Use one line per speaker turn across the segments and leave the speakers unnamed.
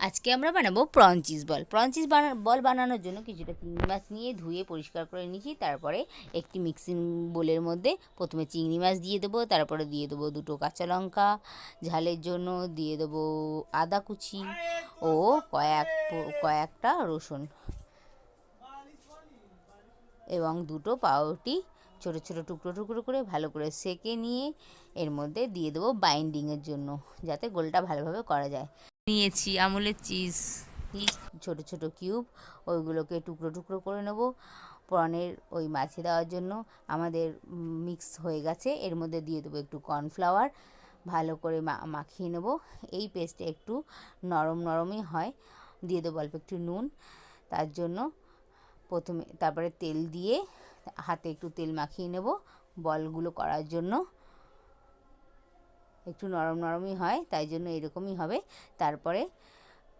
আজকে আমরা বানাবো প্রন চিজ বল। বল বানানোর জন্য কিছুটা চিংড়ি মাছ নিয়ে ধুয়ে পরিষ্কার করে নিয়েছি। তারপরে একটি মিক্সিং বোলের মধ্যে প্রথমে চিংড়ি মাছ দিয়ে দেবো, তারপরে দিয়ে দেবো দুটো কাঁচা লঙ্কা, ঝালের জন্য দিয়ে দেবো আদা কুচি ও কয়েকটা রসুন এবং দুটো পাউরুটি ছোটো ছোটো টুকরো টুকরো করে ভালো করে সেঁকে নিয়ে এর মধ্যে দিয়ে দেবো বাইন্ডিংয়ের জন্য, যাতে গোলটা ভালোভাবে করা যায়। নিয়েছি আমুলের চিজ, ছোট ছোট কিউব, ওইগুলোকে টুকরো টুকরো করে নেব প্রনের ওই মাছে দেওয়ার জন্য। আমাদের মিক্স হয়ে গেছে, এর মধ্যে দিয়ে দেবো একটু কর্নফ্লাওয়ার, ভালো করে মাখিয়ে নেব। এই পেস্টে একটু নরম নরমই হয়। দিয়ে দেবো অল্প একটু নুন, তার জন্য তারপরে তেল দিয়ে হাতে একটু তেল মাখিয়ে নেব বলগুলো করার জন্য। একটু নরম নরমই হয়, তাই জন্য এরকমই হবে। তারপরে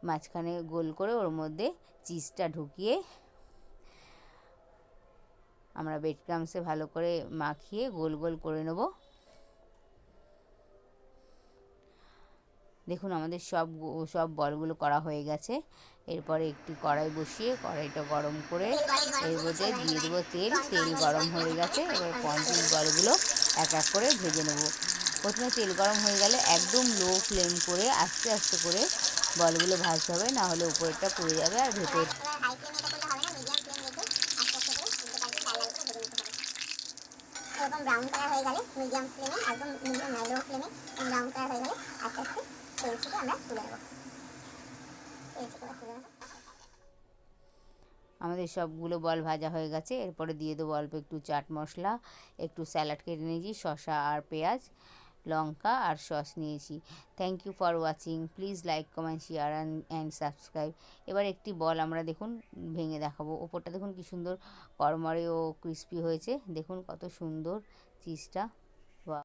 মাঝখানে গোল করে ওর মধ্যে চিজটা ঢুকিয়ে আমরা ব্রেড ক্রামসে ভালো করে মাখিয়ে গোল গোল করে নেব। দেখুন আমাদের সব বলগুলো করা হয়ে গেছে। এরপরে একটি কড়াই বসিয়ে কড়াইটা গরম করে এর মধ্যে দিয়ে দেবো তেল গরম হয়ে গেছে। এবার পঞ্চাশ বলগুলো এক এক করে ভেজে নেব। প্রথমে তেল গরম হয়ে গেলে একদম লো ফ্লেম করে আস্তে আস্তে করে বলগুলো ভাজতে হবে, না হলে উপরেরটা পুড়ে যাবে আর ভেতর
এরকম ব্রাউন কালার হয়ে গেলে মিডিয়াম ফ্লেমে, একদম মিডিয়াম লো ফ্লেমে ব্রাউন কালার হয়ে গেলে আস্তে আস্তে তেল থেকে আমরা তুলে নেব।
আমাদের সবগুলো বল ভাজা হয়ে গেছে। এরপরে দিয়ে দেবো অল্প একটু চাট মশলা, একটু স্যালাড কেটে নিয়েছি, শসা আর পেঁয়াজ, লঙ্কা আর সস নিয়েছি। Thank you for watching. Please like, comment, share and subscribe. এবার একটি বল আমরা দেখুন ভেঙে দেখাবো। ওপরটা দেখুন কি সুন্দর কড়মড়ে ও ক্রিস্পি হয়েছে। দেখুন কত সুন্দর চিজটা।